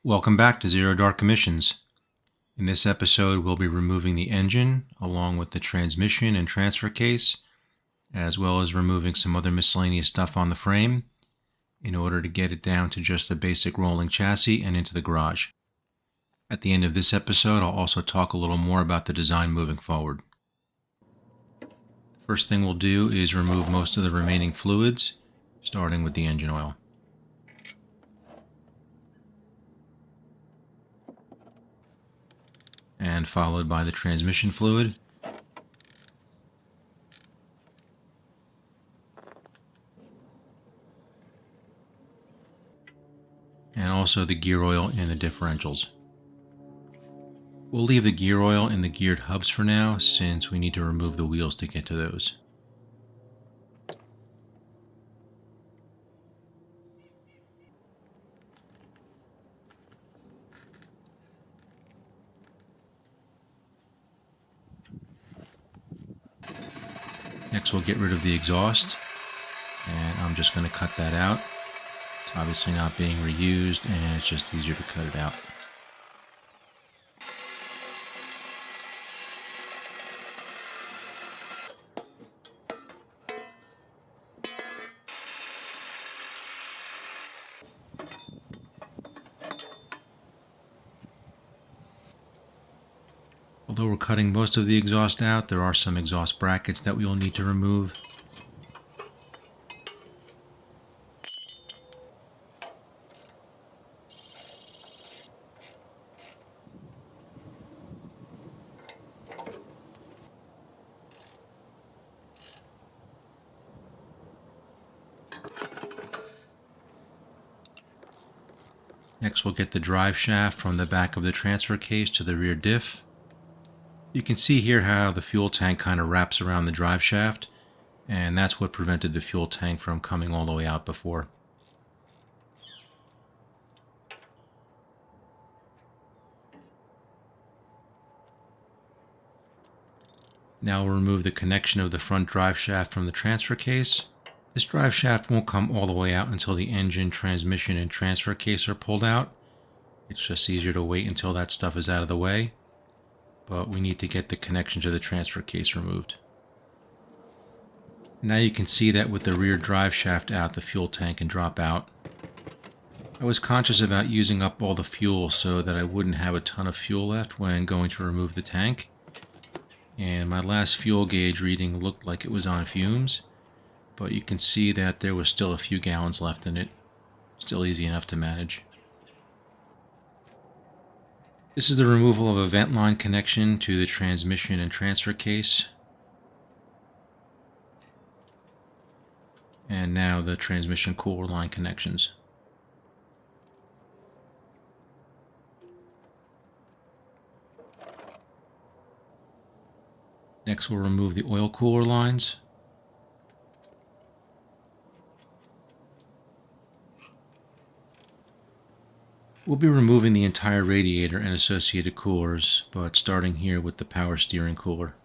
Welcome back to Zero Dark Emissions. In this episode, we'll be removing the engine along with the transmission and transfer case, as well as removing some other miscellaneous stuff on the frame in order to get it down to just the basic rolling chassis and into the garage. At the end of this episode, I'll also talk a little more about the design moving forward. First thing we'll do is remove most of the remaining fluids, starting with the engine oil. And followed by the transmission fluid. And also the gear oil in the differentials. We'll leave the gear oil in the geared hubs for now, since we need to remove the wheels to get to those. Next we'll get rid of the exhaust, and I'm just going to cut that out. It's obviously not being reused, and it's just easier to cut it out. Although we're cutting most of the exhaust out, there are some exhaust brackets that we will need to remove. Next we'll get the drive shaft from the back of the transfer case to the rear diff. You can see here how the fuel tank kind of wraps around the drive shaft, and that's what prevented the fuel tank from coming all the way out before. Now we'll remove the connection of the front drive shaft from the transfer case. This drive shaft won't come all the way out until the engine, transmission, and transfer case are pulled out. It's just easier to wait until that stuff is out of the way. But we need to get the connection to the transfer case removed. Now you can see that with the rear drive shaft out, the fuel tank can drop out. I was conscious about using up all the fuel so that I wouldn't have a ton of fuel left when going to remove the tank. And my last fuel gauge reading looked like it was on fumes, but you can see that there was still a few gallons left in it. Still easy enough to manage. This is the removal of a vent line connection to the transmission and transfer case. And now the transmission cooler line connections. Next we'll remove the oil cooler lines. We'll be removing the entire radiator and associated coolers, but starting here with the power steering cooler.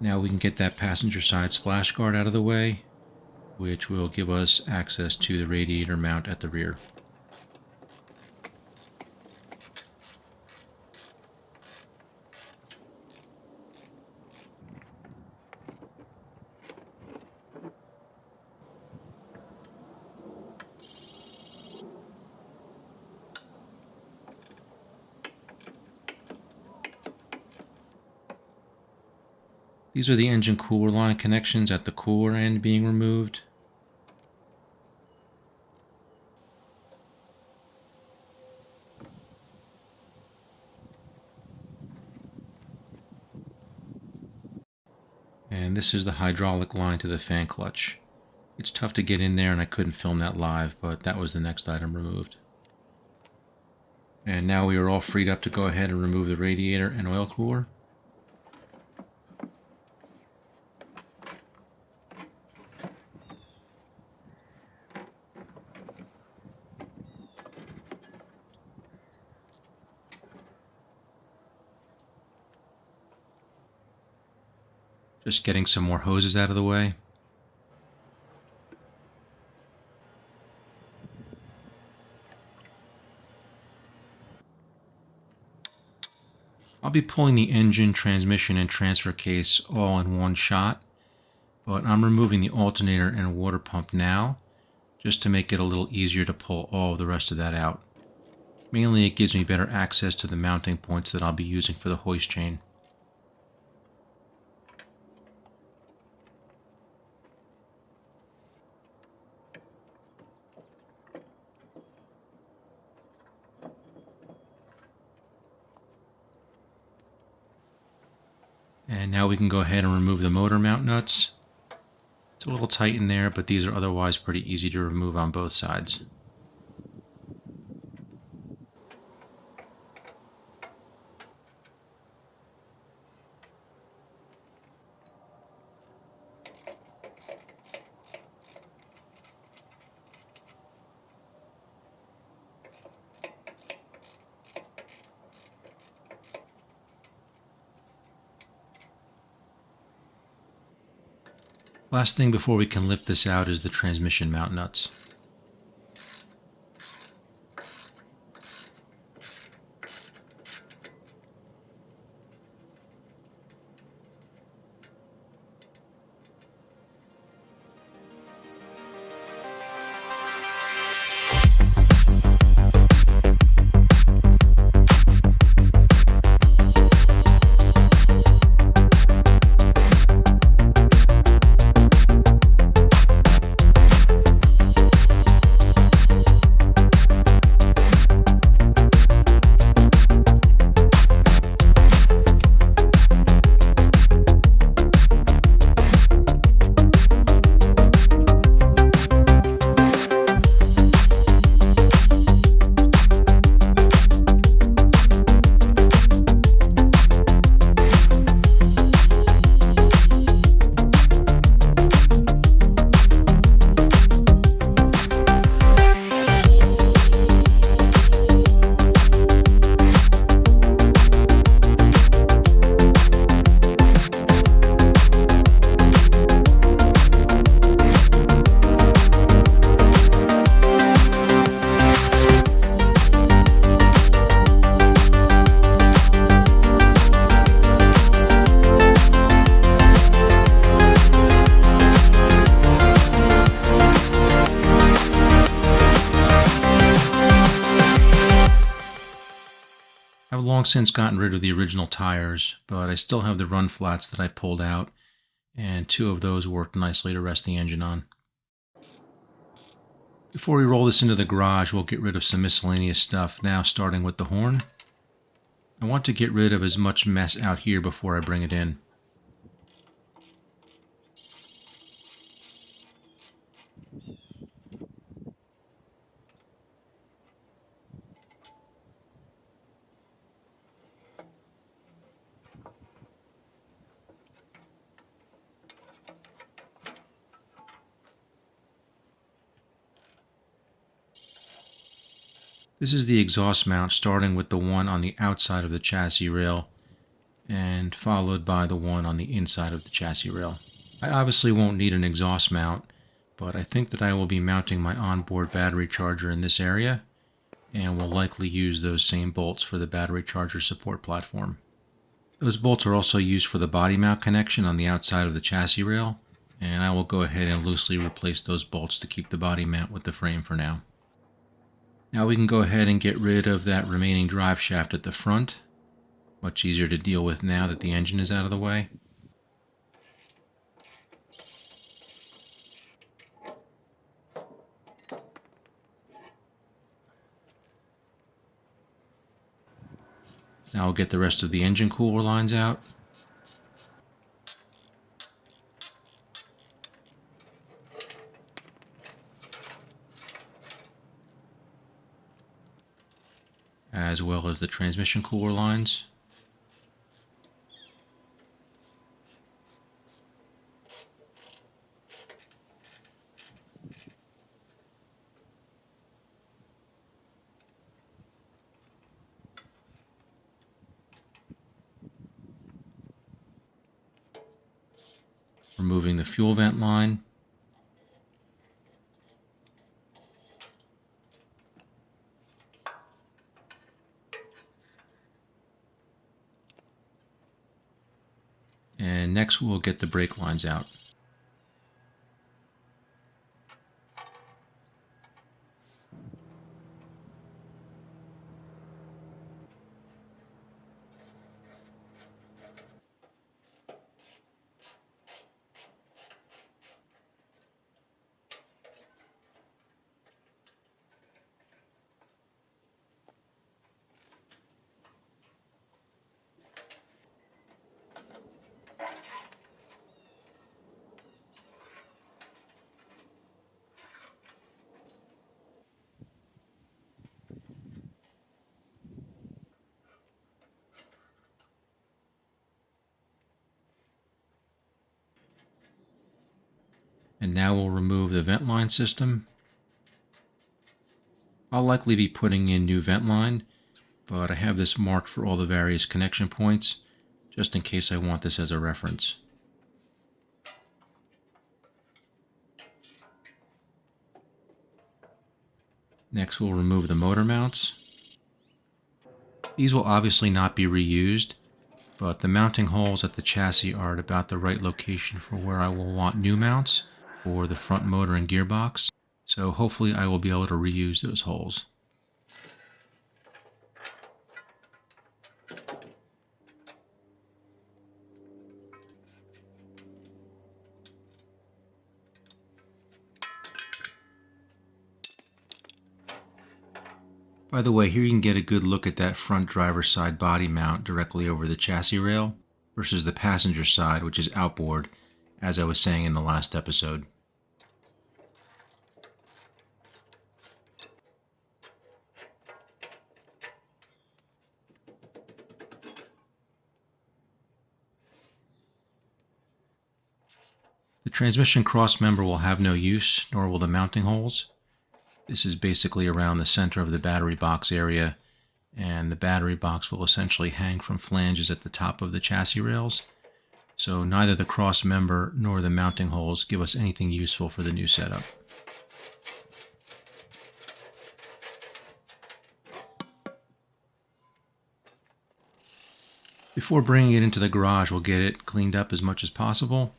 Now we can get that passenger side splash guard out of the way, which will give us access to the radiator mount at the rear. These are the engine cooler line connections at the cooler end being removed. And this is the hydraulic line to the fan clutch. It's tough to get in there and I couldn't film that live, but that was the next item removed. And now we are all freed up to go ahead and remove the radiator and oil cooler. Just getting some more hoses out of the way. I'll be pulling the engine, transmission, and transfer case all in one shot, but I'm removing the alternator and water pump now, just to make it a little easier to pull all of the rest of that out. Mainly it gives me better access to the mounting points that I'll be using for the hoist chain. And now we can go ahead and remove the motor mount nuts. It's a little tight in there, but these are otherwise pretty easy to remove on both sides. Last thing before we can lift this out is the transmission mount nuts. I've long since gotten rid of the original tires, but I still have the run flats that I pulled out, and 2 of those worked nicely to rest the engine on. Before we roll this into the garage, we'll get rid of some miscellaneous stuff, now starting with the horn. I want to get rid of as much mess out here before I bring it in. This is the exhaust mount, starting with the one on the outside of the chassis rail and followed by the one on the inside of the chassis rail. I obviously won't need an exhaust mount, but I think that I will be mounting my onboard battery charger in this area, and will likely use those same bolts for the battery charger support platform. Those bolts are also used for the body mount connection on the outside of the chassis rail, and I will go ahead and loosely replace those bolts to keep the body mount with the frame for now. Now we can go ahead and get rid of that remaining drive shaft at the front. Much easier to deal with now that the engine is out of the way. Now we'll get the rest of the engine cooler lines out. As well as the transmission cooler lines. removing the fuel vent line. And next we'll get the brake lines out. And now we'll remove the vent line system. I'll likely be putting in new vent line, but I have this marked for all the various connection points, just in case I want this as a reference. Next we'll remove the motor mounts. These will obviously not be reused, but the mounting holes at the chassis are at about the right location for where I will want new mounts for the front motor and gearbox, so hopefully I will be able to reuse those holes. By the way, here you can get a good look at that front driver's side body mount directly over the chassis rail versus the passenger side, which is outboard, as I was saying in the last episode. The transmission cross member will have no use, nor will the mounting holes. This is basically around the center of the battery box area, and the battery box will essentially hang from flanges at the top of the chassis rails. So neither the cross member nor the mounting holes give us anything useful for the new setup. Before bringing it into the garage, we'll get it cleaned up as much as possible.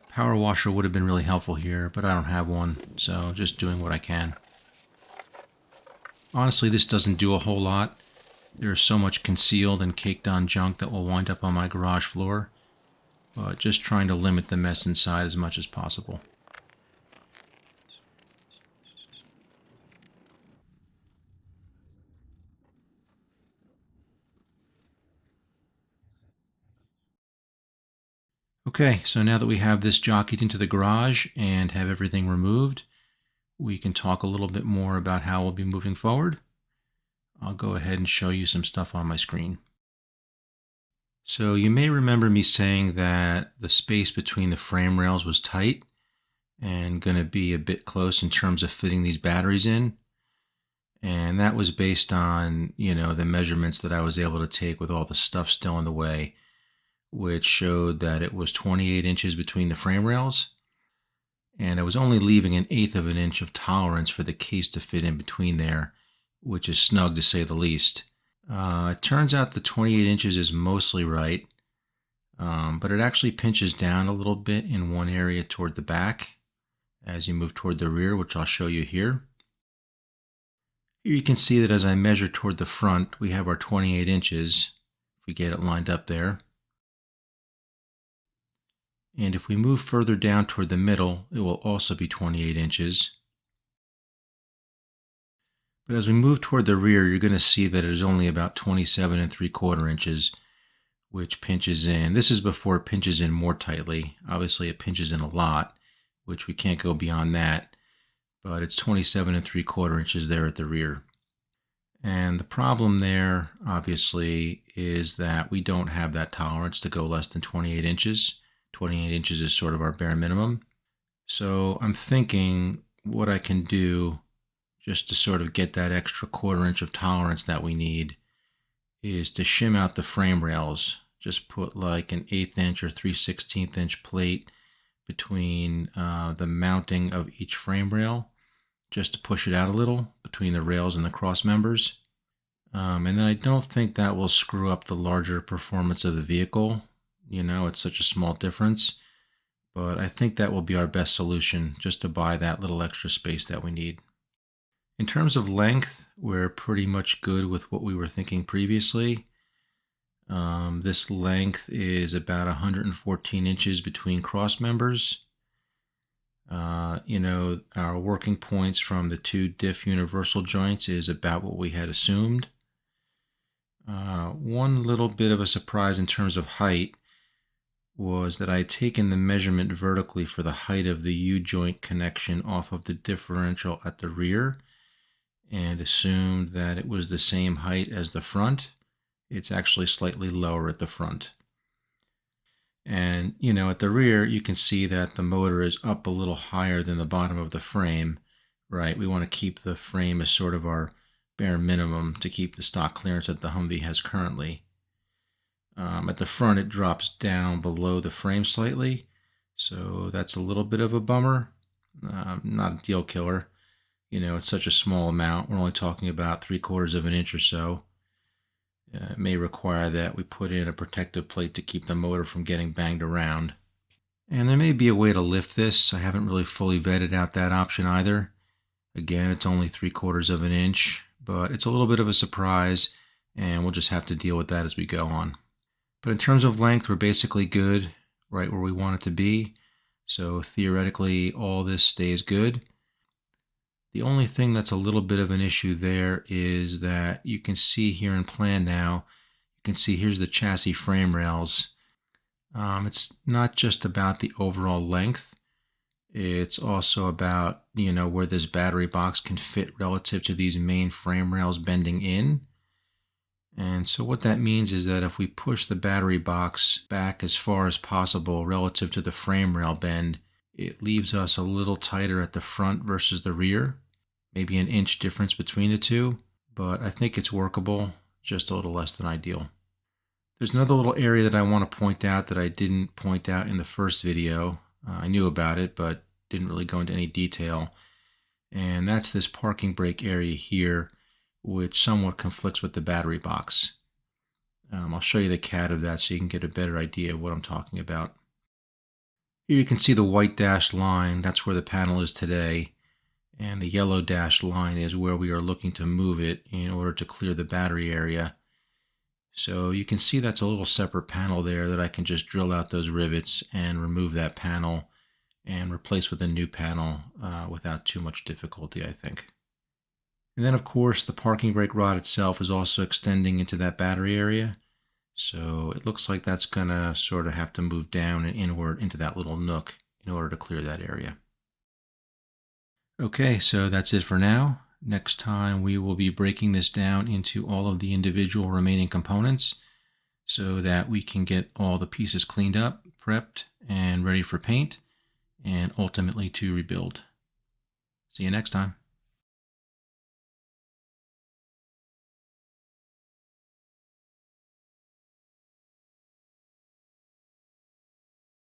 Power washer would have been really helpful here, but I don't have one, so just doing what I can. Honestly, this doesn't do a whole lot. There's so much concealed and caked on junk that will wind up on my garage floor, but just trying to limit the mess inside as much as possible. Okay, so now that we have this jockeyed into the garage and have everything removed, we can talk a little bit more about how we'll be moving forward. I'll go ahead and show you some stuff on my screen. So you may remember me saying that the space between the frame rails was tight and going to be a bit close in terms of fitting these batteries in. And that was based on, the measurements that I was able to take with all the stuff still in the way, which showed that it was 28 inches between the frame rails. And I was only leaving 1/8 of an inch of tolerance for the case to fit in between there, which is snug to say the least. It turns out the 28 inches is mostly right, but it actually pinches down a little bit in one area toward the back as you move toward the rear, which I'll show you here. Here you can see that as I measure toward the front, we have our 28 inches, if we get it lined up there. And if we move further down toward the middle, it will also be 28 inches. But as we move toward the rear, you're going to see that it is only about 27 3/4 inches, which pinches in. This is before it pinches in more tightly. Obviously, it pinches in a lot, which we can't go beyond that. But it's 27 3/4 inches there at the rear. And the problem there, obviously, is that we don't have that tolerance to go less than 28 inches. 28 inches is sort of our bare minimum. So I'm thinking what I can do just to sort of get that extra 1/4 inch of tolerance that we need is to shim out the frame rails just put like an 1/8 inch or 3/16 inch plate between the mounting of each frame rail, just to push it out a little between the rails and the cross members. And then I don't think that will screw up the larger performance of the vehicle. You know, it's such a small difference. But I think that will be our best solution, just to buy that little extra space that we need. In terms of length, we're pretty much good with what we were thinking previously. This length is about 114 inches between cross members. You know, our working points from the two diff universal joints is about what we had assumed. One little bit of a surprise in terms of height was that I had taken the measurement vertically for the height of the U-joint connection off of the differential at the rear and assumed that it was the same height as the front. It's actually slightly lower at the front. And, you know, at the rear, you can see that the motor is up a little higher than the bottom of the frame, right? We want to keep the frame as sort of our bare minimum to keep the stock clearance that the Humvee has currently. At the front, it drops down below the frame slightly, so that's a little bit of a bummer. Not a deal killer. You know, it's such a small amount. We're only talking about 3/4 of an inch or so. It may require that we put in a protective plate to keep the motor from getting banged around. And there may be a way to lift this. I haven't really fully vetted out that option either. Again, it's only 3/4 of an inch, but it's a little bit of a surprise, and we'll just have to deal with that as we go on. But in terms of length, we're basically good, right where we want it to be. So theoretically, all this stays good. The only thing that's a little bit of an issue there is that you can see here in plan now, you can see here's the chassis frame rails. It's not just about the overall length. It's also about, you know, where this battery box can fit relative to these main frame rails bending in. And so what that means is that if we push the battery box back as far as possible relative to the frame rail bend, it leaves us a little tighter at the front versus the rear, maybe an inch difference between the two, but I think it's workable, just a little less than ideal. There's another little area that I want to point out that I didn't point out in the first video. I knew about it, but didn't really go into any detail. And that's this parking brake area here, which somewhat conflicts with the battery box. I'll show you the CAD of that so you can get a better idea of what I'm talking about. Here you can see the white dashed line. That's where the panel is today. And the yellow dashed line is where we are looking to move it in order to clear the battery area. So you can see that's a little separate panel there that I can just drill out those rivets and remove that panel and replace with a new panel without too much difficulty, I think. And then, of course, the parking brake rod itself is also extending into that battery area. So it looks like that's going to sort of have to move down and inward into that little nook in order to clear that area. Okay, so that's it for now. Next time we will be breaking this down into all of the individual remaining components so that we can get all the pieces cleaned up, prepped, and ready for paint, and ultimately to rebuild. See you next time.